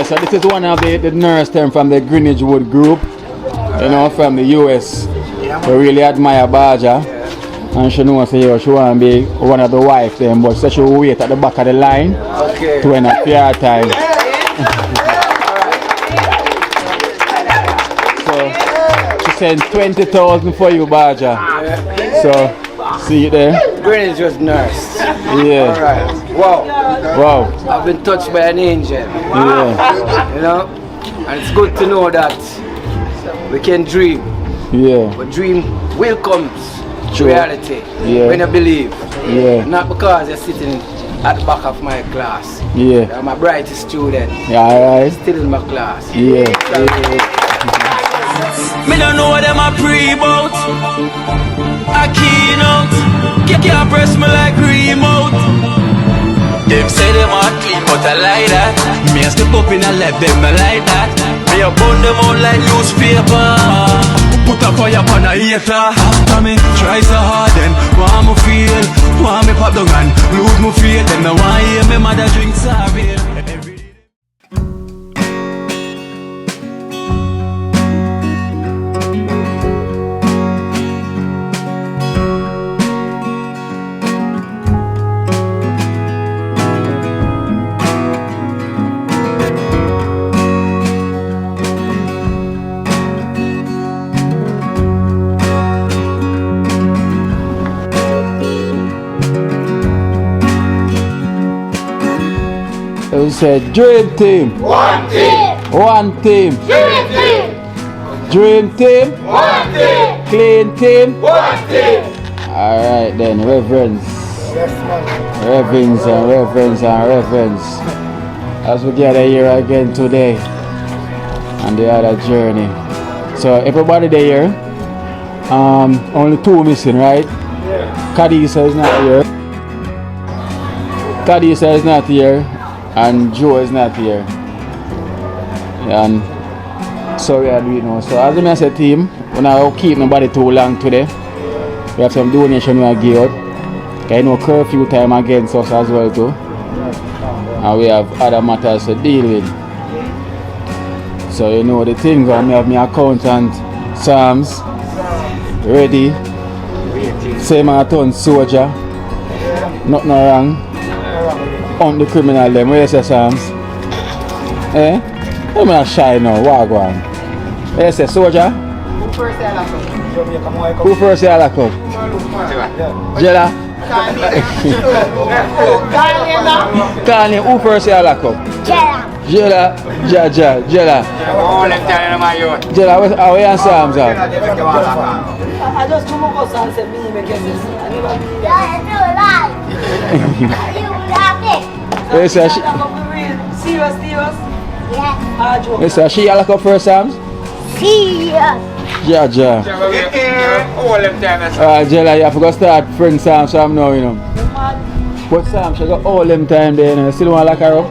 So this is one of the nurse term from the Greenwich Wood Group, you know, from the US. We really admire Baja, and she knows she want to be one of the wife them, but so she will wait at the back of the line to end up fair time. So she sent 20,000 for you, Baja. So see you there. Greenwich was nurse. Yeah. Alright. Wow. Wow. I've been touched by an angel. Yeah. You know? And it's good to know that we can dream. Yeah. But dream will come to Sure. reality when you believe. Yeah. Not because you're sitting at the back of my class. Yeah. I'm a brightest student. Yeah, alright. Still in my class. Yeah. Me don't know what them a pre-bout. A Kino. Can't press me like remote. Them say them a clean but I like that. Me a step up in a left them I like that. Me a burn them out like newspaper. Put a fire upon a hater. After me try so hard then want me feel. Want me pop down and lose me faith. Them no want hear me mother drink sorry. We said dream team. One team. One team. Dream team. Dream team. One team. Clean team. One team. Alright then, reverence. Reverence and reverence and reverence. As we gather here again today on the other journey. So everybody there, only two missing, right? Yeah. Kadisa is not here. Kadisa is not here. And Joe is not here. And so we are doing now. So as I said, team, we're not keep nobody too long today. We have some donation we are give out. I know curfew time against us as well too. And we have other matters to deal with. So you know the things, I have my accountant Sam's ready. Same as a ton soldier. Nothing wrong. On the criminal them, where you say Sam's? Eh? I'm not shy now, walk on. Where you say soldier? Who first say lock up? Who first say lock up? Jella? Kanye, who first say lock up? Jella. Jella. Jella, how you and Sam's are? I just come up and say me make this. Yes, sir. Serious? Yeah. Yes, sir. She lock up first, Sam? Serious. Yeah. Jella, you have to go start friend Sam now, you know. But Sam, she got all them time there, you know. Still want to lock her up?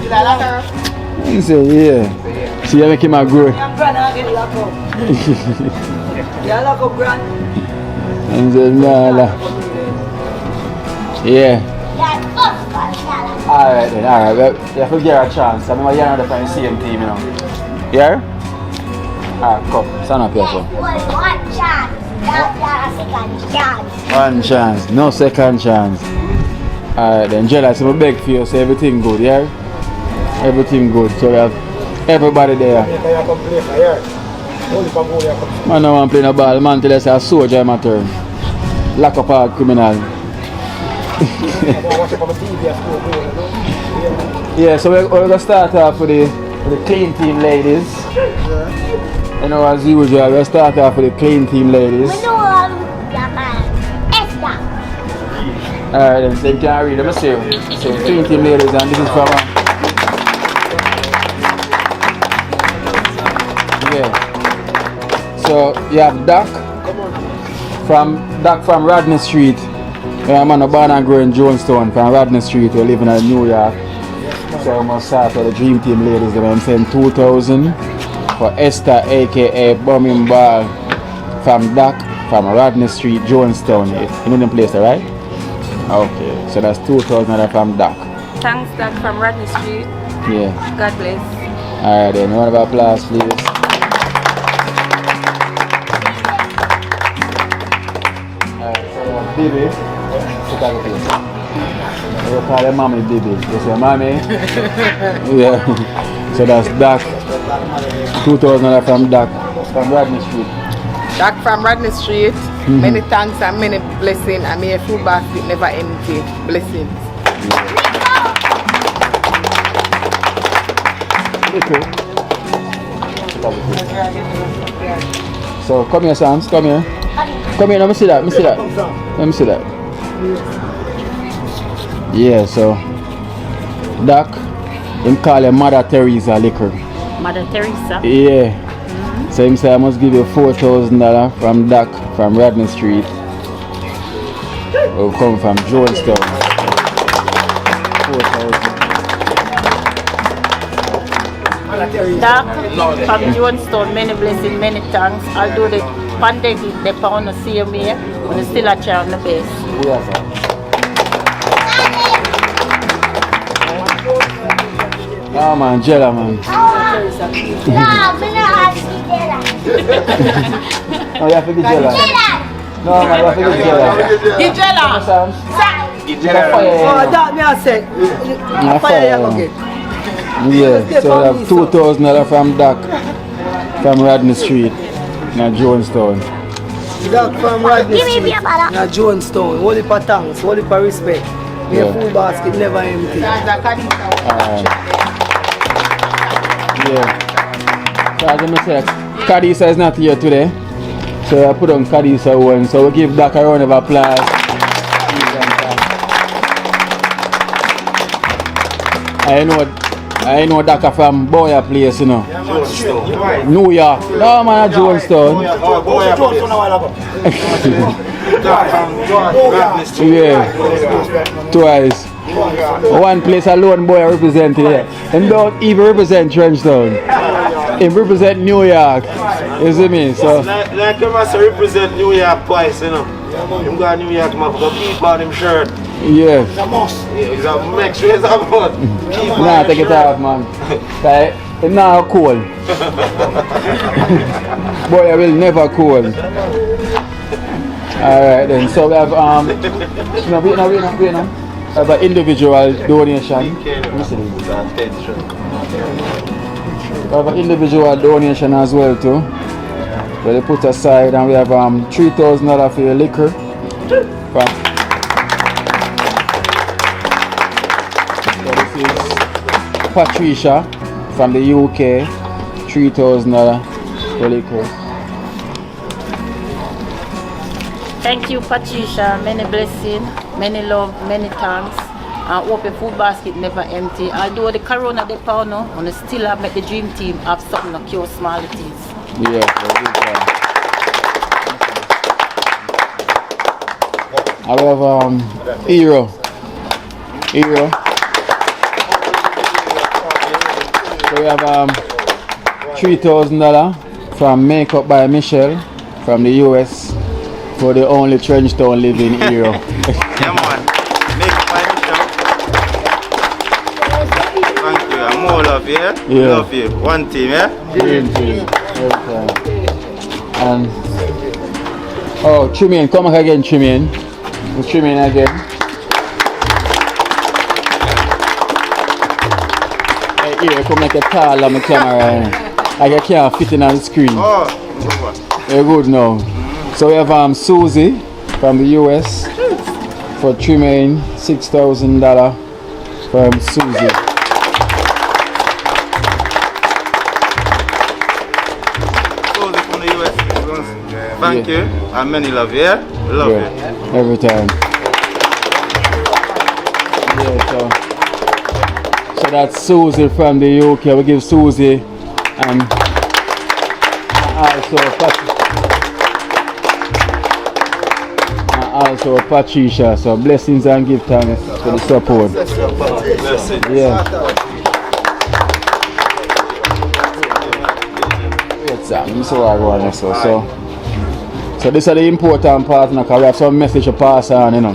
Did I lock her up? He said, yeah. See, you make him a grow. I'm grand, I get locked up. You lock up grand? He said, nah. Yeah. Alright then, alright. Well, you have to give her a chance. I remember you're not the same team, you know. Yeah? Alright, come. Stand up here, son. One chance. Not a second chance. One chance. No second chance. Alright then, Jella, so I beg for you, so everything good, yeah? Everything good. So we have everybody there. Man, no one playing a ball. Man, tell us a soldier in my turn. Lock up our criminal. Yeah, so we're going to start off with the clean team ladies. You know, as usual, we'll start off with the clean team ladies. Alright, then, so you can read them. Let's see. So, clean team ladies, and this is from yeah. So, you have Doc from Rodney Street. I'm born and grew in Georgetown from Rodney Street. We're living in New York. So I must start with the Dream Team ladies. I'm saying 2,000 for Esther, aka Bumming Ball, from Doc, from Rodney Street, Georgetown. You know the place, right? Okay, so that's 2,000 from Doc. Thanks, Doc, from Rodney Street. Yeah. God bless. Alright then, round of applause please. Alright, so Bibi, sit at the place. You call your mommy Bibi. You say mommy? Yeah. So that's Doc. $2,000 from Doc from Rodney Street. Doc from Rodney Street. Many thanks and many blessings. And may your food basket never empty. Blessings. So come here, Sams. Come here. Come here. Let me see that. Let me see that. Let me see that. Yeah. So Doc, him call him Mother Teresa liquor. Mother Teresa. Yeah. So him say I must give you $4,000 from Doc from Rodney Street. Will come from Georgetown. 4,000. Doc from Johnstone, many blessings, many thanks. I'll do the pandemic, the pound of CMA, but it's still a chair on the base. Yeah, sir. Oh man, Jella man. Oh, you have to get Jella. No man, you have to get Jella. Get Jella. Oh, that me I said. Fire you go get. Yeah, so we have $2,000 from Doc from Rodney Street in Jonestown. Doc from Rodney Give me Street. beer, brother. Na Jonestown. Holy for thanks, holy for respect. May your food basket never empty. Yeah. So as I said, Kadisa is not here today. So I put on Kadisa one. So we give Doc a round of applause. I know Doc from Boya place, you know. New York. No man, Jonestown. Yeah. Twice. One place alone boy represent here. And don't even represent TrenchTown. He represent New York. You see me? So like you must represent New York twice, you know. You got New York man, go keep on him shirt. yeah. It's a make sure it's about. Nah, take it off man. It's not cool. Boy, I will never cool. Alright then, so we have we have an individual donation. Let me see this. We have an individual donation as well too. Where they put aside, and we have $3,000 for your liquor. So this is Patricia from the UK, $3,000 for liquor. Thank you, Patricia. Many blessings, many love, many thanks. I hope your food basket never empty. Although the corona they pound now, and still have make the dream team have something to cure smallities. Yeah, I have Hero. So we have $3,000 from Makeup by Michelle from the US for the only TrenchTown living hero. Yeah man, Makeup by Michelle. Thank you, I'm more love you, yeah? Yeah. Love you, one team, yeah? Dream team. Every time. And Tremaine, come back again, Tremaine. We'll Tremaine again. Hey, here, come like a tall on the camera. Like I can't fit in on the screen. Oh, You're good now. So we have Susie from the US for Tremaine, $6,000 from Susie. from the US. Thank you, and many love you, yeah? Love you. Every time. Yeah, so that's Susie from the UK. We give Susie and also Patricia. So blessings and give thanks for the support. Yeah. So this is the important part now, because we have some message to pass on, you know.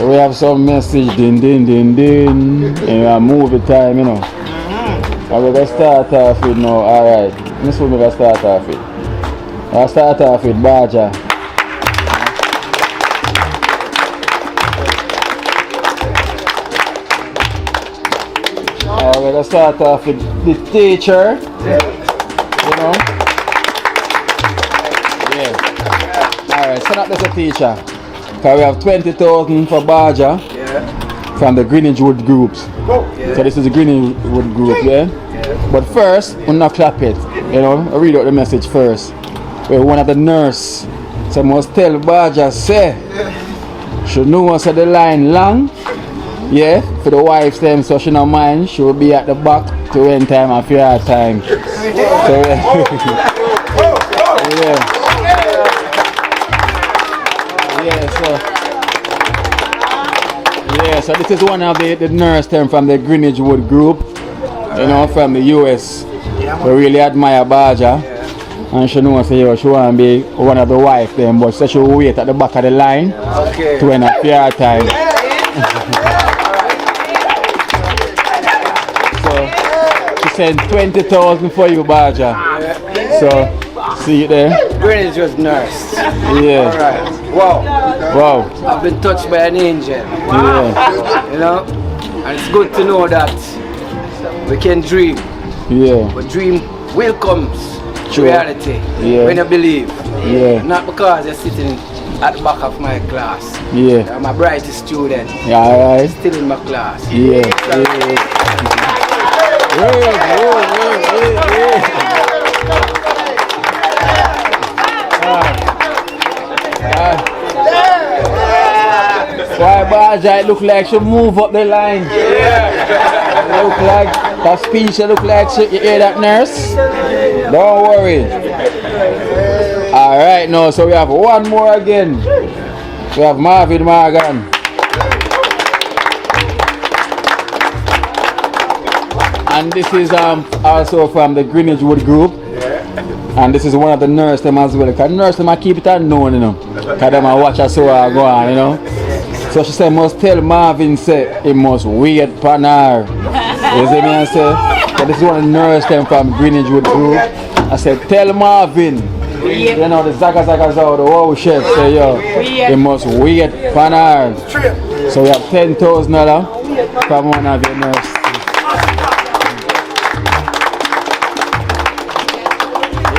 We have some message, din din din din, in a movie time, you know. And we're gonna start off with now, alright. This is what we're gonna start off with. I'll start off with Baja. We're gonna start off with the teacher, you know. Yeah. Alright, so not just a teacher. Because we have 20,000 for Baja from the Greenwich Wood Groups. So this is the Greenwich Wood Group, yeah? But first, we're not clap it, you know. I read out the message first. We're one of the nurse. So I must tell Baja, say, she know us at the line long. Yeah, for the wives them, so she don't mind. She will be at the back to end time and fear time. So so this is one of the nurse them from the Greenwich Wood Group, you know, from the US. We really admire Baja, and she knows say she want to be one of the wife them, but so she will wait at the back of the line to end up fear time. Send 20,000 for you, Baja. So, see you there. Greenwich was nurse. Yeah. Alright. Wow. Wow. I've been touched by an angel. Yeah. You know? And it's good to know that we can dream. Yeah. But dream will come to reality when you believe. Yeah. Not because you're sitting at the back of my class. Yeah. I'm a brightest student. Yeah, alright. Still in my class. Yeah. Why Baja, it look like she move up the line. It look like that speech, it look like she, you hear that nurse? Don't worry. Alright now, so we have one more again. We have Marvin Morgan. And this is also from the Greenwich Wood Group. And this is one of the nurse them as well. Because nurse them I keep it unknown, you know. Because them I watch us so I go on, you know. So she said must tell Marvin say he must wait for her. You see me I say? So this is one of the nurse them from Greenwich Wood Group. I said tell Marvin. You know the Zaga Zagas out the wow chef say yo he must wait for her. So we have $10,000 from one of your nurse.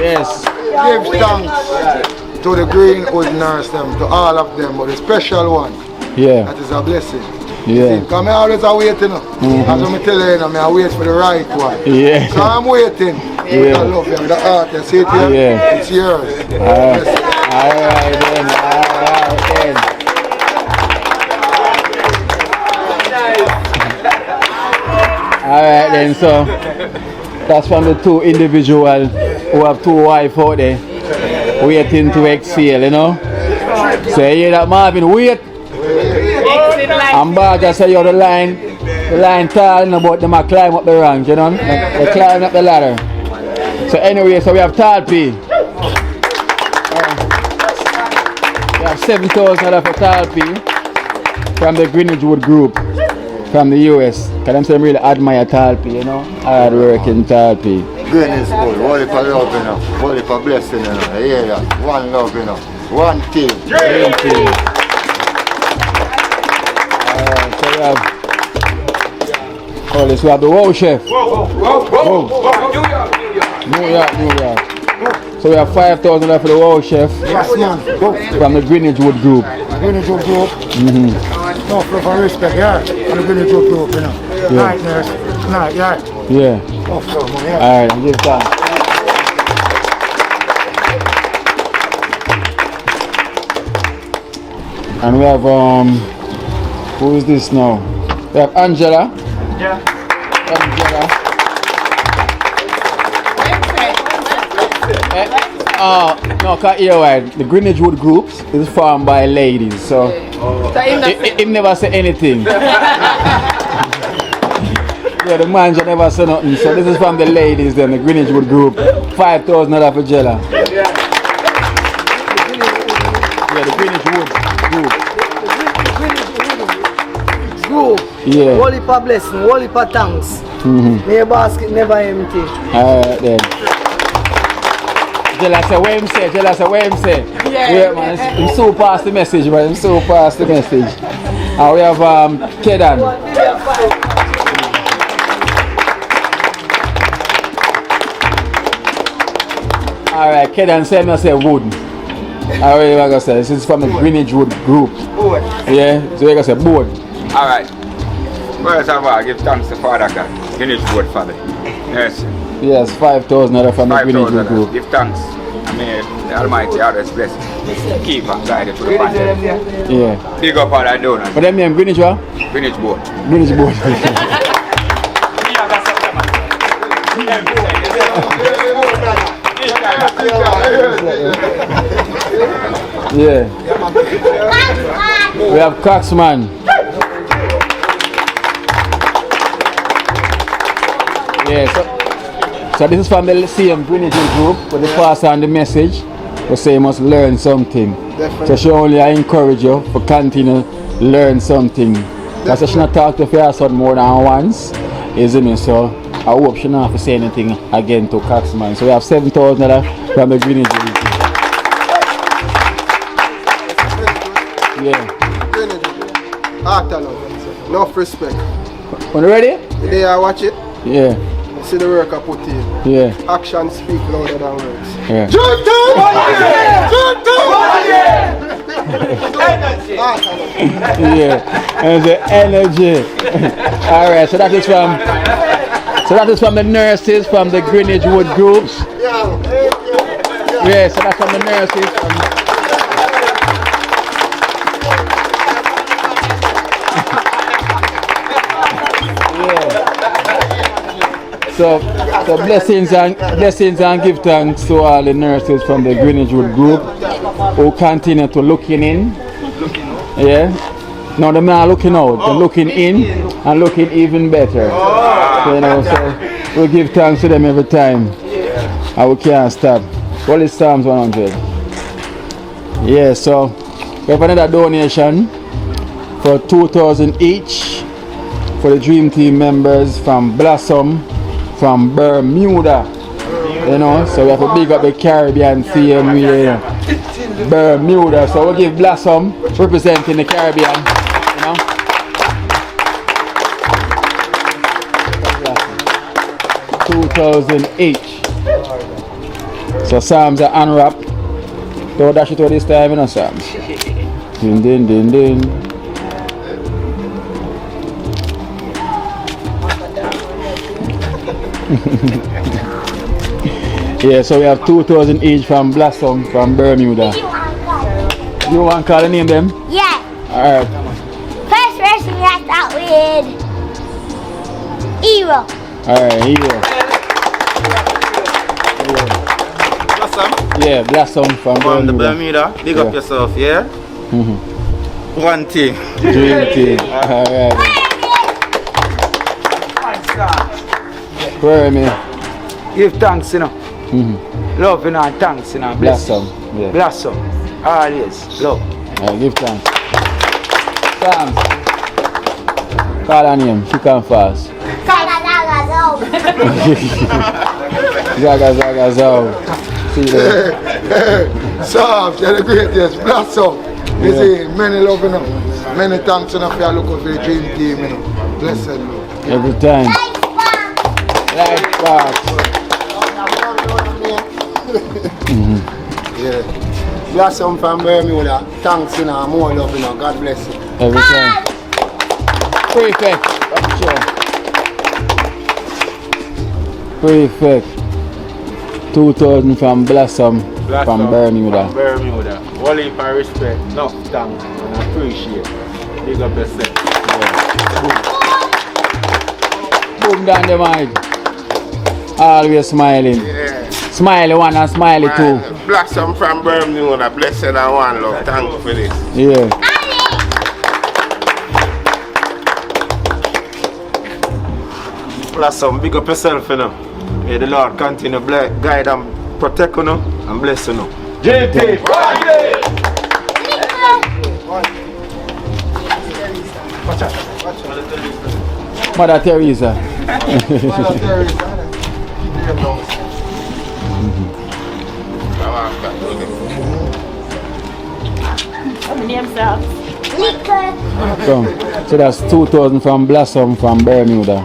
Yes. Give thanks to the Greenwood nurse them, to all of them, but the special one. Yeah. That is a blessing. Yeah. Because I always wait, you know. As I tell you, I wait for the right one. Yeah. So I'm waiting. With the love, with the heart, you see it here? Yeah. It's yours. Alright then. Alright then, so that's from the two individuals who have two wives out there waiting to exhale, you know. So you hear that Marvin, wait. And Baja say you're the line tall, you know, but them a climb up the rank, you know. They climb up the ladder. So anyway, so we have Talpi. We have $7,000 for Talpi from the Greenwich Wood Group from the US. Because them say them really admire Talpi, you know. Hard working Talpi. Greenwich Wood, holy for love, you know. Holy for blessing, you know. Yeah. One love, you know. One team. Green team. So we have we have the wow chef. New York. So we have $5,000 for the wow chef. Yes, man. From the Greenwich Wood Group. Greenwich Wood Group. No, for respect, yeah. From the Greenwich Wood Group, you know. Yeah. Right, nurse. Right, yeah. Yeah. Oh, yeah. Alright, give thanks. And we have who is this now? We have Angela. Yeah. Angela. No, can't hear why. The Greenwich Wood Group is formed by ladies, so it never say anything. Yeah, the man should never say nothing. So this is from the ladies then, the Greenwich Wood Group. $5,000 for Jella. Yeah, the Greenwich Wood Group. you. Yeah. Whole heap of blessing, whole heap of thanks. May your basket never empty. Alright then. Jella say what him say, Jella say what him say. Yeah man, him so past the message, man. Him so past the message. And we have Kedan. Alright, Kedan say me say wood. Alright, what I gonna say? This is from the Greenwich Wood Group. Board. Yeah, so we gonna say board. Alright. First of all, give thanks to Father God. Greenwich Wood Father. Yes. Yes, 5,000 from the Greenwich Wood Group. Give thanks. I mean, the Almighty always bless. Keep and guide it to the path. Yeah. Big up all that donors. But them name Greenwich what? Greenwich Board. Greenwich board. Yeah. We have Coxman. Yeah, so this is from the same Greenwich Group, but the pass on the message, we say you must learn something. Definitely. So she only encourage you to continue learn something. Because she not talk to your son more than once, isn't it? So I hope she not have to say anything again to Coxman. So we have 7,000 from the Greenwich Group. Yeah. Enough respect. When you ready? Today I watch it. Yeah. See the work I put in. Yeah. Action speak louder than words. Yeah. Georgetown! Yeah. And the energy. Alright, so that is from the nurses from the Greenwich Wood Groups. Yeah, so that's from the nurses. So blessings and give thanks to all the nurses from the Greenwich Wood Group who continue to looking in. Yeah. Now they're not looking out, they're looking in and looking even better. So, you know, so we give thanks to them every time. And we can't stop. What is Psalms 100? Yeah, so we have another donation for 2,000 each for the Dream Team members from Blossom from Bermuda. You know, so we have to big up the Caribbean theme, you know. Bermuda, so we'll give Blossom representing the Caribbean, you know. 2,000 each. So Psalms are unwrapped. Don't dash it all this time, you know, Psalms. Din din din din. Yeah, so we have 2,000 each from Blossom from Bermuda. You want to call the name them? Yeah. Alright. First person we have to start with Hero. Alright, here. Blossom. Yeah, Blossom from From the Bermuda. Bermuda. Big up yourself, yeah? One thing. Dream team. Alright. Where me? Give thanks, you know. Love, you know, and thanks, you know. Blossom. Yeah. Blossom. Always. Love. Give thanks. Psalms. Call her name. She come fast. Zaga zaga zaga. See you there. Psalms, you're the greatest. Blossom. You see, many love, you know. Many thanks, you know, for looking for the Dream Team, you know. Blessed Lord. Every time. Life sparks. Yeah. Blossom from Bermuda. Thanks, you know, more love, you know. God bless you. Every time. Prefect. Prefect. 2,000 from Blossom from Bermuda. From Bermuda. All in for respect. No, thanks and appreciate. Big up yourself. Boom down the mic. Always smiling. Yeah. Smiley one and smiley two. Blossom from Bermuda, blessed and one love. Thank you for this. Yeah. Blossom, big up yourself, you know. May the Lord continue to guide and protect you know, and bless you know. JT! Watch out. Mother Teresa. Name sir. Come. So that's 2,000 from Blossom from Bermuda.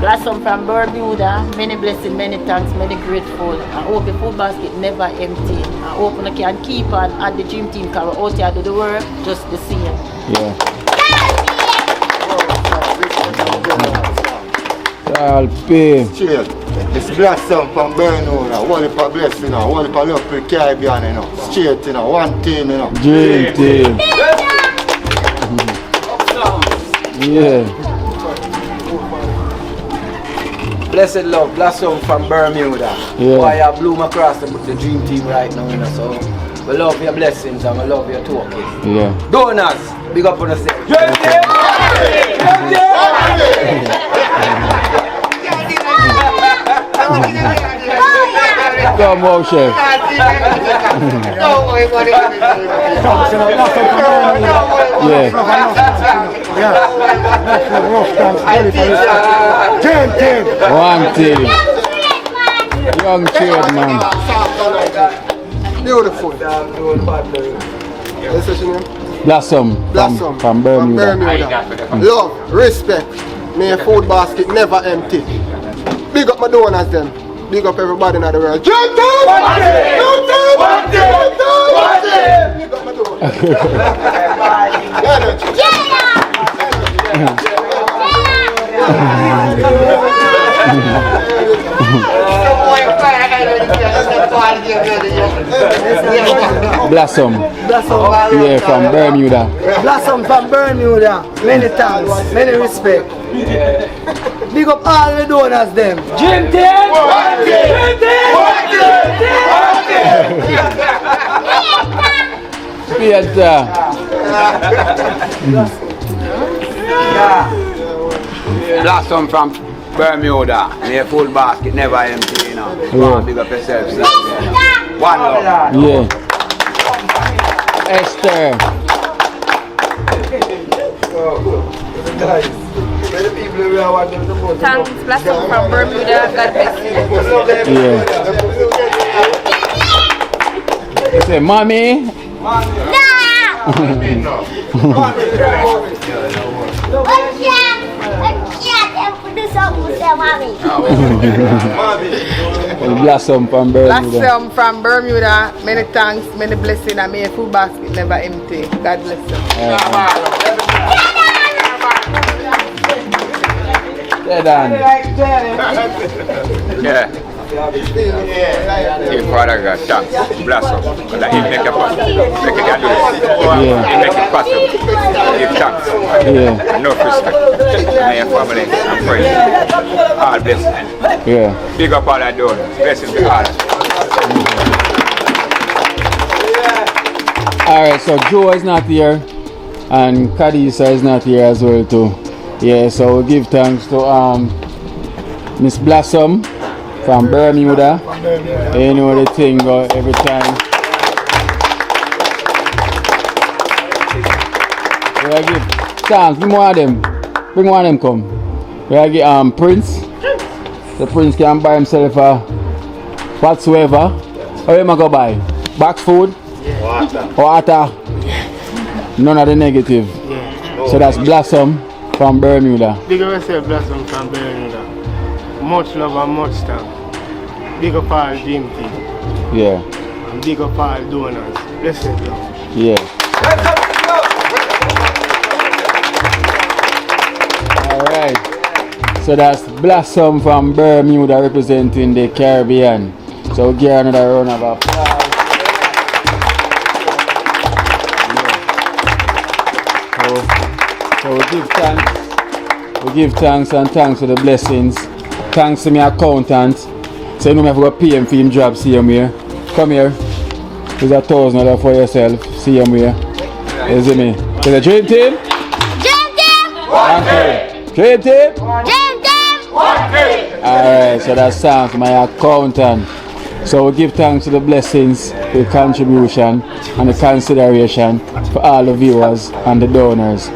Blossom from Bermuda, many blessings, many thanks, many grateful. I hope the food basket never empty. I hope you can keep on at the dream team because we're out here do the work just the same. Yeah. I'll pay. Cheers. It's Blossom from Bermuda. One for blessing, you know. One for love for the Caribbean, you know. Straight, you know. One team, you know. Dream team. Yeah. Blessed love, Blossom from Bermuda. Yeah. Boy, I bloom across the dream team right now, you know, so we love your blessings and we love your talking. Yeah. Donors, big up on yourself. Come on, chef. Yeah. One team. Young trade man. Beautiful. Blossom. Blossom From Bermuda. Love, respect. May your food basket never empty. Big up my donors them. Big up everybody in the world. Georgetown! Big up my donors. Blossom. Yeah, from Bermuda. Blossom from Bermuda. Many thanks, many respect. Big up all the donors them. Dream team! Blossom from Bermuda. May a full basket never empty, you know. Yeah. Big up yourself. One love. Yeah. Esther. Thanks, Blossom from Bermuda. God bless you. Yeah. You say, mommy? Blossom from Bermuda. Blossom from Bermuda. Many thanks, many blessings, and may your food basket never empty. God bless you. Yeah. Give Father God thanks, Blossom, that He make it possible. Make it do this. He make it possible. Give thanks. Yeah. No respect. May your family and friends. All blessings. Yeah. Big up all our donors. Blessings to all. Alright, so Joe is not here and Kadisa is not here as well too. Yeah, so we give thanks to Miss Blossom from Bermuda. You know the thing go every time. We give thanks, bring one of them. Bring one of them come. We give Prince. The Prince can buy himself whatsoever. How you go buy? Box food? Water. None of the negative. So that's Blossom from Bermuda. Big up yourself, Blossom from Bermuda. Much love and much thanks. Big up all dream team. Yeah. And big up all donors. Blessed love. Yeah. Alright. So that's Blossom from Bermuda representing the Caribbean. So we'll give another round of applause. So we give thanks and thanks for the blessings. Thanks to my accountant. So you know I have to pay him for him job, see him here. Come here. There's $1,000 for yourself. See him here. You see me? Is it dream team? Dream team! Dream team? Dream team! Alright, so that's thanks to my accountant. So we give thanks to the blessings, the contribution and the consideration for all the viewers and the donors.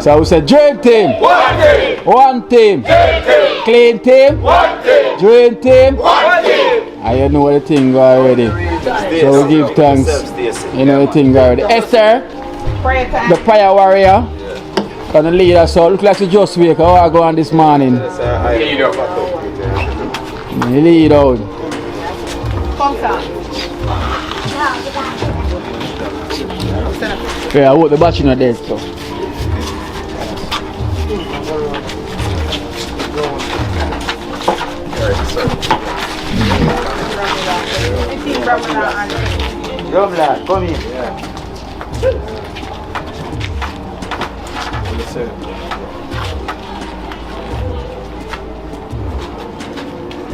So we say Dream Team. One team. One team. Dream team. Clean Team. One team. Dream Team. One team. And you know the thing go already. So we give thanks. You know the thing go already. Esther, the prayer warrior. Gonna lead us out. Look like she just wake. How I go on this morning? You lead out. Come down. Yeah, I hope the battery not dead, so. Come lad, come in.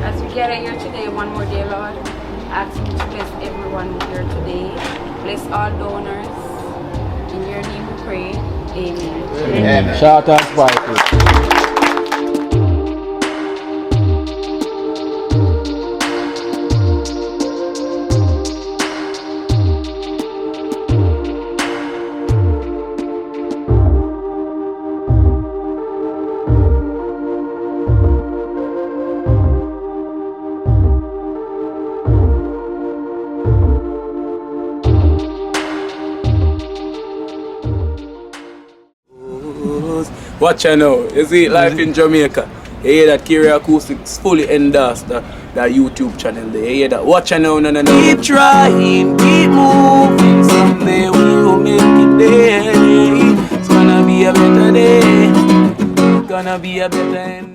As we gather here today, one more day, Lord, I ask you to bless everyone here today. Bless all donors. In your name we pray. Amen. Amen. Shout out spicy. Watch out now, you see life in Jamaica. You hear that Kiri Acoustics fully endorsed that YouTube channel there. You hear that? Watch out now, no. Keep trying, keep moving. Someday we will make it there. It's gonna be a better day. It's gonna be a better end.